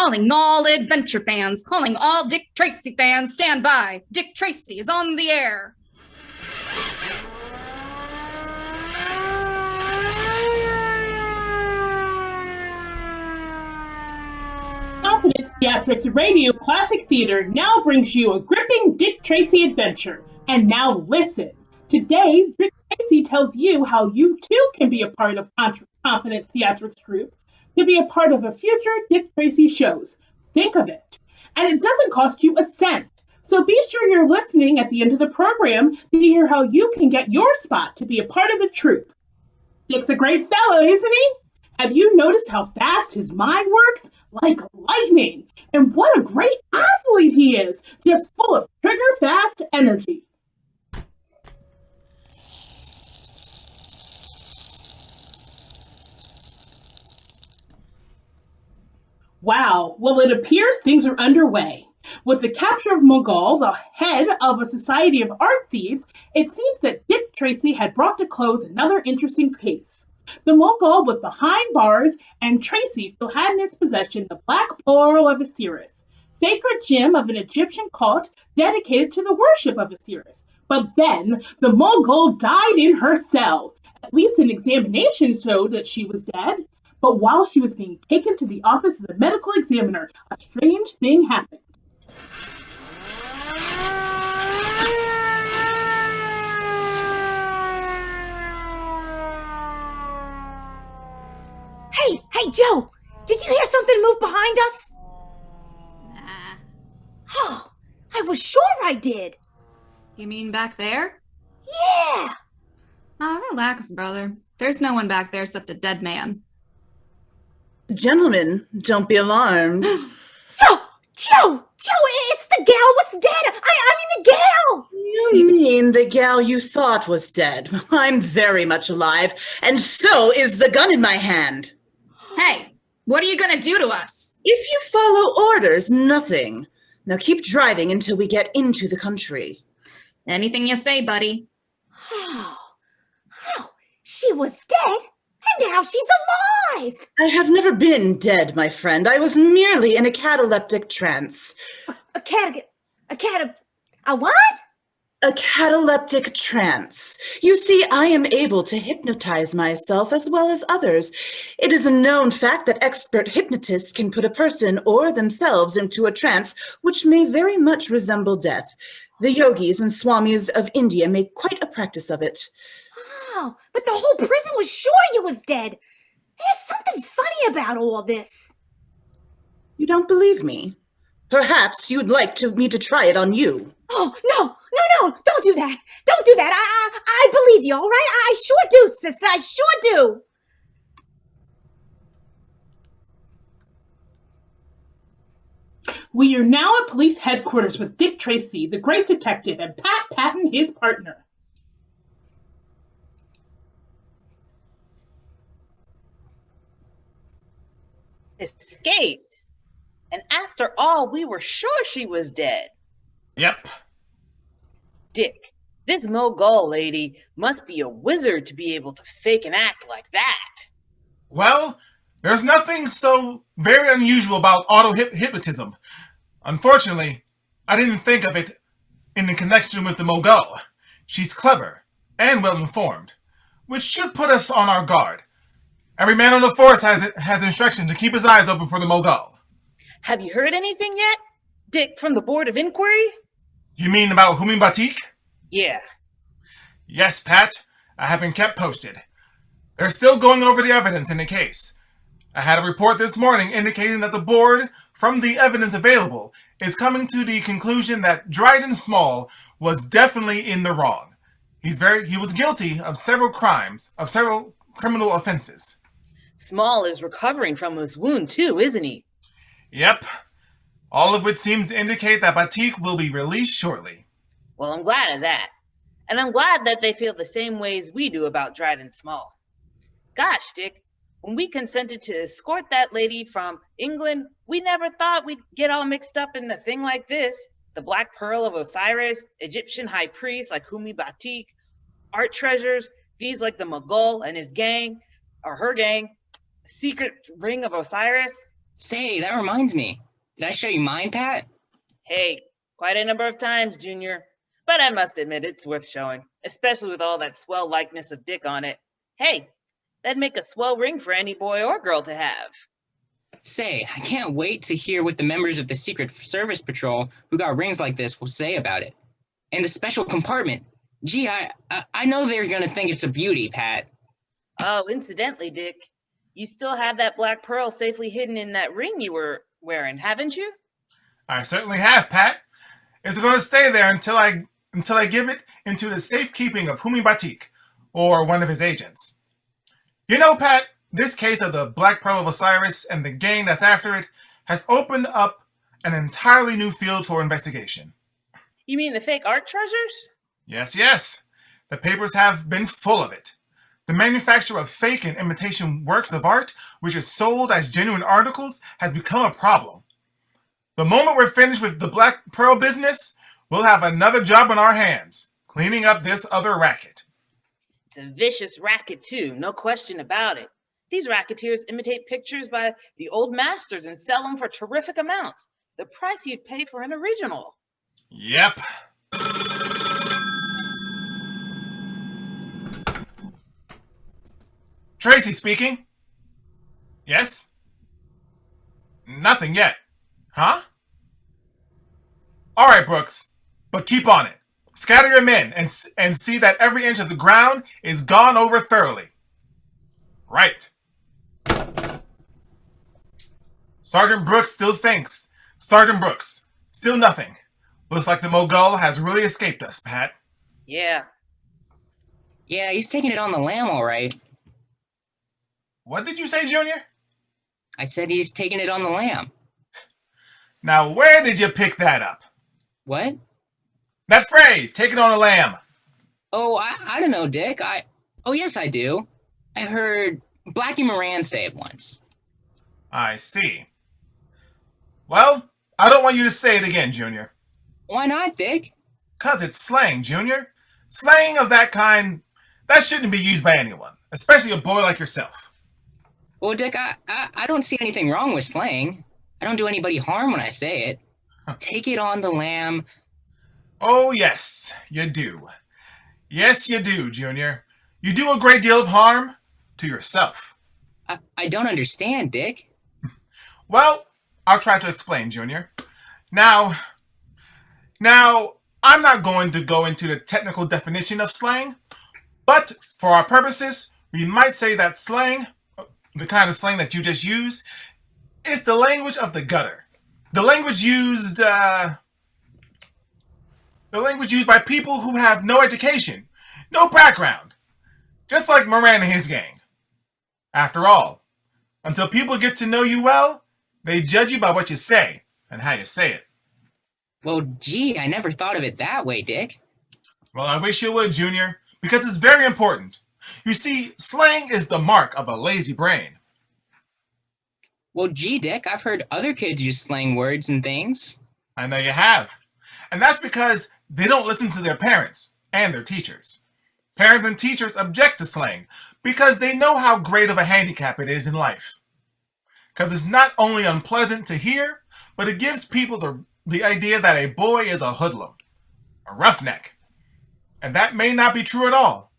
Calling all adventure fans, calling all Dick Tracy fans, stand by. Dick Tracy is on the air. Confidence Theatrics Radio Classic Theater now brings you a gripping Dick Tracy adventure. And now listen. Today, Dick Tracy tells you how you too can be a part of Confidence Theatrics Group to be a part of a future Dick Tracy shows. Think of it. And it doesn't cost you a cent. So be sure you're listening at the end of the program to hear how you can get your spot to be a part of the troupe. Dick's a great fellow, isn't he? Have you noticed how fast his mind works? Like lightning. And what a great athlete he is. Just full of trigger-fast energy. Wow, well, it appears things are underway. With the capture of Mogul, the head of a society of art thieves, it seems that Dick Tracy had brought to close another interesting case. The Mogul was behind bars, and Tracy still had in his possession the Black Pearl of Osiris, sacred gem of an Egyptian cult dedicated to the worship of Osiris. But then, the Mogul died in her cell. At least an examination showed that she was dead. But while she was being taken to the office of the medical examiner, a strange thing happened. Hey, Joe! Did you hear something move behind us? Nah. Oh, I was sure I did. You mean back there? Yeah! Relax, brother. There's no one back there except a dead man. Gentlemen, don't be alarmed. Joe, it's the gal what's dead. I mean the gal. You mean the gal you thought was dead? I'm very much alive, and so is the gun in my hand. Hey, what are you gonna do to us? If you follow orders, nothing. Now keep driving until we get into the country. Anything you say, buddy. Oh, she was dead, and now she's alive. I have never been dead, my friend. I was merely in a cataleptic trance. A what? A cataleptic trance. You see, I am able to hypnotize myself as well as others. It is a known fact that expert hypnotists can put a person or themselves into a trance which may very much resemble death. The yogis and swamis of India make quite a practice of it. Oh, but the whole prison was sure you was dead. There's something funny about all this. You don't believe me? Perhaps you'd like me to try it on you. Oh, no, don't do that. Don't do that. I believe you, all right? I sure do, sister. I sure do. We are now at police headquarters with Dick Tracy, the great detective, and Patton, his partner. Escaped? And after all, we were sure she was dead. Yep. Dick, this Mogul lady must be a wizard to be able to fake an act like that. Well, there's nothing so very unusual about auto-hypnotism. Unfortunately, I didn't think of it in the connection with the Mogul. She's clever and well-informed, which should put us on our guard. Every man on the force has instructions to keep his eyes open for the Mogul. Have you heard anything yet, Dick, from the Board of Inquiry? You mean about Houmi Batik? Yeah. Yes, Pat. I have been kept posted. They're still going over the evidence in the case. I had a report this morning indicating that the board, from the evidence available, is coming to the conclusion that Dryden Small was definitely in the wrong. He was guilty of several criminal offenses. Small is recovering from his wound too, isn't he? Yep. All of which seems to indicate that Batik will be released shortly. Well, I'm glad of that. And I'm glad that they feel the same ways we do about Dryden Small. Gosh, Dick, when we consented to escort that lady from England, we never thought we'd get all mixed up in a thing like this. The Black Pearl of Osiris, Egyptian high priests like Houmi Batik, art treasures, thieves like the Mogul and his gang, or her gang, secret ring of Osiris. Say, that reminds me. Did I show you mine, Pat? Hey, quite a number of times, Junior. But I must admit it's worth showing, especially with all that swell likeness of Dick on it. Hey, that'd make a swell ring for any boy or girl to have. Say, I can't wait to hear what the members of the Secret Service Patrol who got rings like this will say about it. And the special compartment. Gee, I know they're going to think it's a beauty, Pat. Oh, incidentally, Dick, you still have that black pearl safely hidden in that ring you were wearing, haven't you? I certainly have, Pat. It's going to stay there until I give it into the safekeeping of Houmi Batik, or one of his agents. You know, Pat, this case of the Black Pearl of Osiris and the gang that's after it has opened up an entirely new field for investigation. You mean the fake art treasures? Yes. The papers have been full of it. The manufacture of fake and imitation works of art, which are sold as genuine articles, has become a problem. The moment we're finished with the Black Pearl business, we'll have another job on our hands, cleaning up this other racket. It's a vicious racket, too, no question about it. These racketeers imitate pictures by the old masters and sell them for terrific amounts, the price you'd pay for an original. Yep. Tracy speaking. Yes? Nothing yet. Huh? All right, Brooks, but keep on it. Scatter your men and see that every inch of the ground is gone over thoroughly. Right. Sergeant Brooks still thinks. Sergeant Brooks, still nothing. Looks like the Mogul has really escaped us, Pat. Yeah. Yeah, he's taking it on the lam, all right. What did you say, Junior? I said he's taking it on the lam. Now, where did you pick that up? What? That phrase, take it on a lamb. Oh, I don't know, Dick. Oh, yes, I do. I heard Blackie Moran say it once. I see. Well, I don't want you to say it again, Junior. Why not, Dick? 'Cause it's slang, Junior. Slang of that kind, that shouldn't be used by anyone, especially a boy like yourself. Well, Dick, I don't see anything wrong with slang. I don't do anybody harm when I say it. Take it on the lam. Oh, yes, you do. Yes, you do, Junior. You do a great deal of harm to yourself. I don't understand, Dick. Well, I'll try to explain, Junior. Now, I'm not going to go into the technical definition of slang, but for our purposes, we might say that slang, the kind of slang that you just used, is the language of the gutter. The language used by people who have no education, no background, just like Moran and his gang. After all, until people get to know you well, they judge you by what you say and how you say it. Well, gee, I never thought of it that way, Dick. Well, I wish you would, Junior, because it's very important. You see, slang is the mark of a lazy brain. Well, gee, Dick, I've heard other kids use slang words and things. I know you have. And that's because they don't listen to their parents and their teachers. Parents and teachers object to slang because they know how great of a handicap it is in life. Because it's not only unpleasant to hear, but it gives people the idea that a boy is a hoodlum, a roughneck. And that may not be true at all.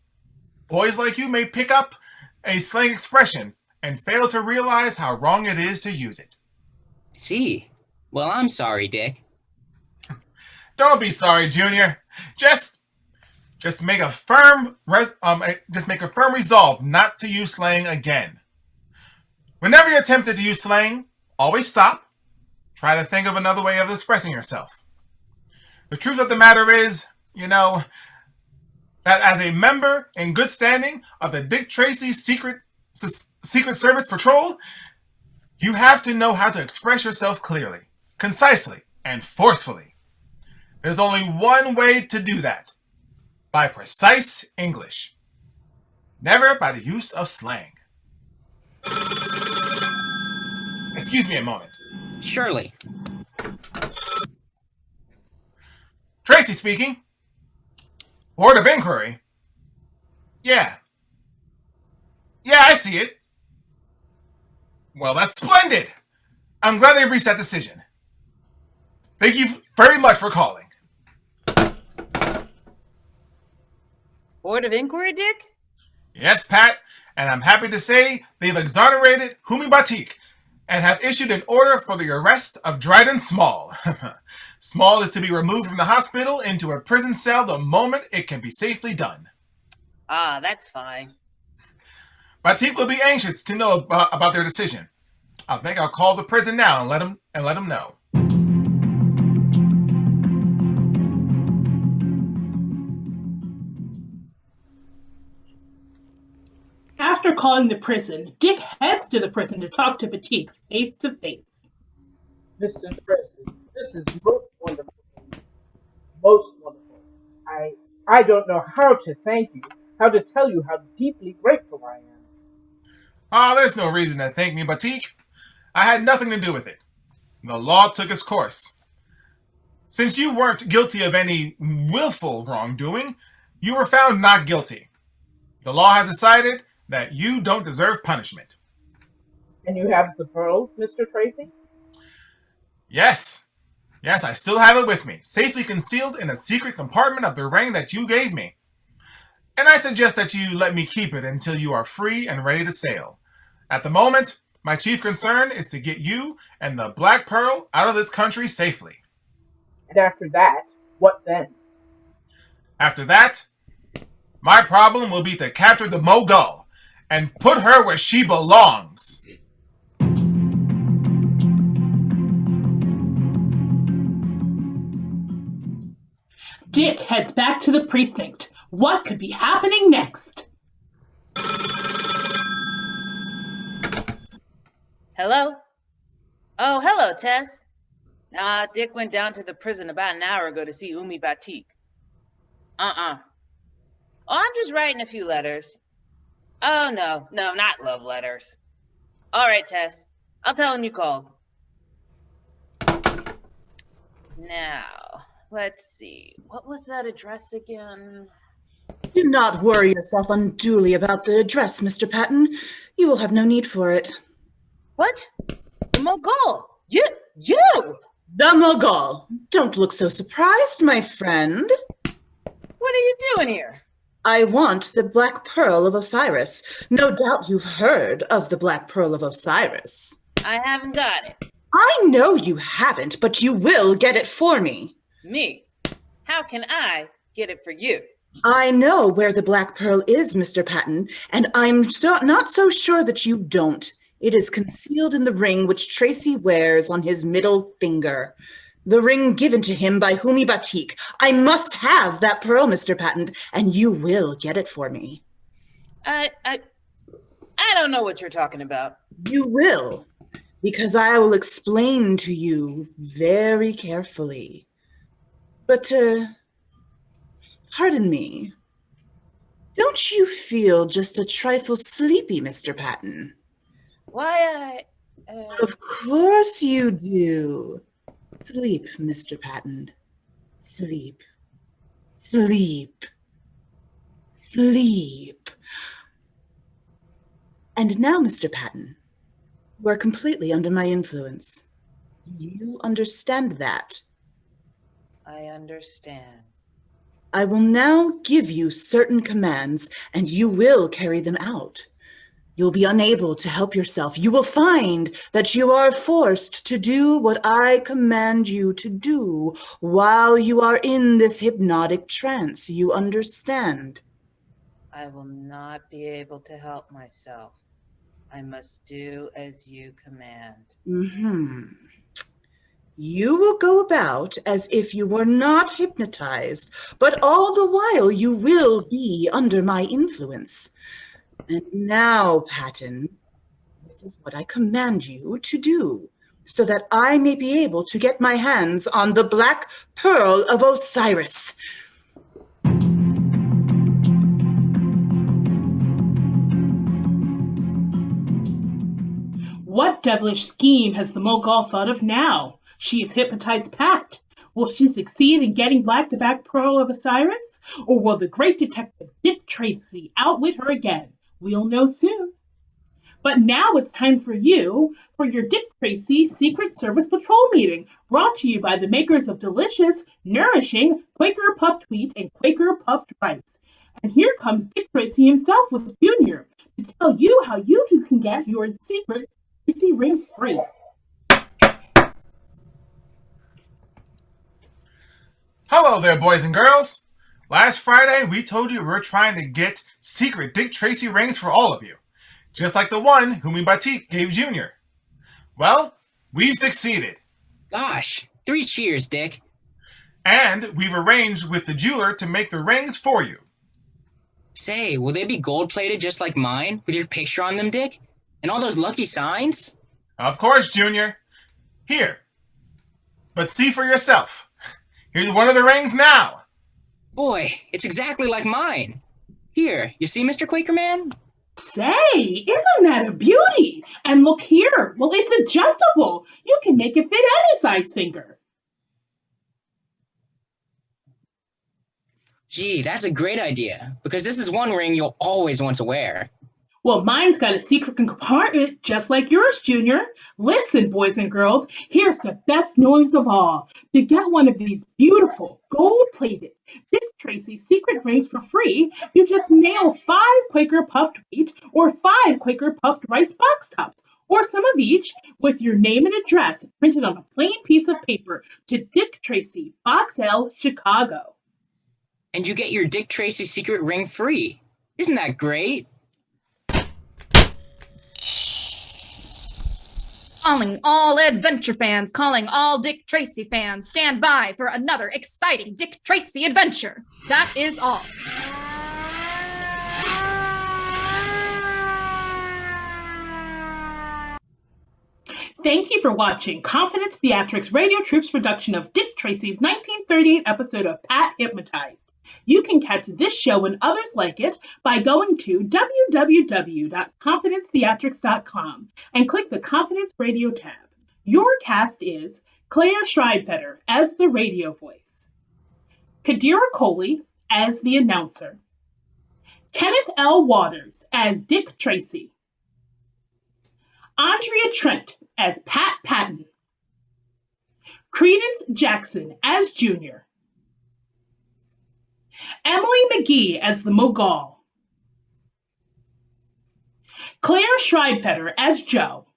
Boys like you may pick up a slang expression and fail to realize how wrong it is to use it. See? Well, I'm sorry, Dick. Don't be sorry, Junior. Just make a firm resolve not to use slang again. Whenever you're tempted to use slang, always stop. Try to think of another way of expressing yourself. The truth of the matter is, that as a member in good standing of the Dick Tracy Secret Service Patrol, you have to know how to express yourself clearly, concisely, and forcefully. There's only one way to do that. By precise English. Never by the use of slang. Excuse me a moment. Surely. Tracy speaking. Board of Inquiry. Yeah, I see it. Well, that's splendid. I'm glad they reached that decision. Thank you very much for calling. Board of Inquiry, Dick? Yes, Pat, and I'm happy to say they've exonerated Houmi Batik and have issued an order for the arrest of Dryden Small. Small is to be removed from the hospital into a prison cell the moment it can be safely done. Ah, that's fine. Batik will be anxious to know about their decision. I think I'll call the prison now and let them know. After calling the prison, Dick heads to the prison to talk to Batik face to face. Mr. Tracy, this is most wonderful. Most wonderful. I don't know how to thank you, how to tell you how deeply grateful I am. Oh, there's no reason to thank me, Batik. I had nothing to do with it. The law took its course. Since you weren't guilty of any willful wrongdoing, you were found not guilty. The law has decided that you don't deserve punishment. And you have the pearl, Mr. Tracy? Yes. Yes, I still have it with me, safely concealed in a secret compartment of the ring that you gave me. And I suggest that you let me keep it until you are free and ready to sail. At the moment, my chief concern is to get you and the Black Pearl out of this country safely. And after that, what then? After that, my problem will be to capture the Mogul and put her where she belongs. Dick heads back to the precinct. What could be happening next? Hello? Oh, hello, Tess. Dick went down to the prison about an hour ago to see Houmi Batik. Oh, I'm just writing a few letters. Oh, no, not love letters. All right, Tess. I'll tell him you called. Now, let's see. What was that address again? Do not worry yourself unduly about the address, Mr. Patton. You will have no need for it. What? Mogul! You! The Mogul! Don't look so surprised, my friend. What are you doing here? I want the Black Pearl of Osiris. No doubt you've heard of the Black Pearl of Osiris. I haven't got it. I know you haven't, but you will get it for me. Me? How can I get it for you? I know where the Black Pearl is, Mr. Patton, and I'm not so sure that you don't. It is concealed in the ring which Tracy wears on his middle finger. The ring given to him by Houmi Batik. I must have that pearl, Mr. Patton, and you will get it for me. I don't know what you're talking about. You will, because I will explain to you very carefully. But, pardon me, don't you feel just a trifle sleepy, Mr. Patton? Why, Of course you do. Sleep, Mr. Patton. Sleep. Sleep. Sleep. And now, Mr. Patton, you are completely under my influence. You understand that? I understand. I will now give you certain commands, and you will carry them out. You'll be unable to help yourself. You will find that you are forced to do what I command you to do while you are in this hypnotic trance. You understand? I will not be able to help myself. I must do as you command. You will go about as if you were not hypnotized, but all the while you will be under my influence. And now, Patton, this is what I command you to do, so that I may be able to get my hands on the Black Pearl of Osiris. What devilish scheme has the Mogul thought of now? She has hypnotized Pat. Will she succeed in getting the Black Pearl of Osiris? Or will the great detective Dick Tracy outwit her again? We'll know soon. But now it's time for you for your Dick Tracy Secret Service Patrol meeting, brought to you by the makers of delicious, nourishing Quaker puffed wheat and Quaker puffed rice. And here comes Dick Tracy himself with Junior to tell you how you too can get your secret Tracy ring free. Hello there, boys and girls. Last Friday, we told you we were trying to get secret Dick Tracy rings for all of you, just like the one Houmi Batik gave Junior. Well, we've succeeded. Gosh, 3 cheers, Dick. And we've arranged with the jeweler to make the rings for you. Say, will they be gold-plated just like mine, with your picture on them, Dick? And all those lucky signs? Of course, Junior. Here. But see for yourself. Here's one of the rings now. Boy, it's exactly like mine. Here, you see, Mr. Quaker Man? Say, isn't that a beauty? And look here. Well, it's adjustable. You can make it fit any size finger. Gee, that's a great idea, because this is one ring you'll always want to wear. Well, mine's got a secret compartment just like yours, Junior. Listen, boys and girls, here's the best news of all. To get one of these beautiful, gold-plated Dick Tracy secret rings for free, you just mail 5 Quaker puffed wheat or 5 Quaker puffed rice box tops, or some of each, with your name and address printed on a plain piece of paper to Dick Tracy, Box L, Chicago. And you get your Dick Tracy secret ring free. Isn't that great? Calling all adventure fans, calling all Dick Tracy fans, stand by for another exciting Dick Tracy adventure. That is all. Thank you for watching Confidence Theatrics Radio Troupe's production of Dick Tracy's 1938 episode of Pat Hypnotized. You can catch this show and others like it by going to www.confidencetheatrics.com and click the Confidence Radio tab. Your cast is Claire Schreibfeder as the radio voice, Kadira Coley as the announcer, Kenneth L. Waters as Dick Tracy, Andrea Trent as Pat Patton, Creedence Jackson as Junior, Emily McGee as the Mogul, Claire Schreibfeder as Joe,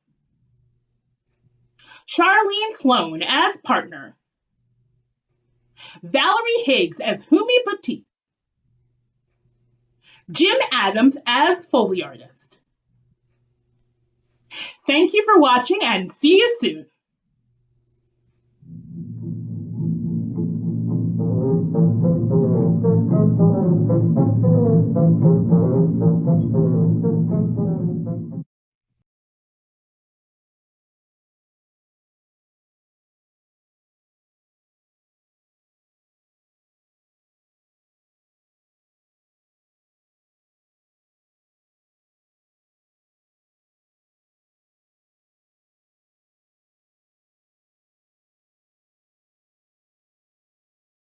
Charlene Sloan as partner, Valerie Higgs as Houmi Batik, Jim Adams as Foley artist. Thank you for watching and see you soon.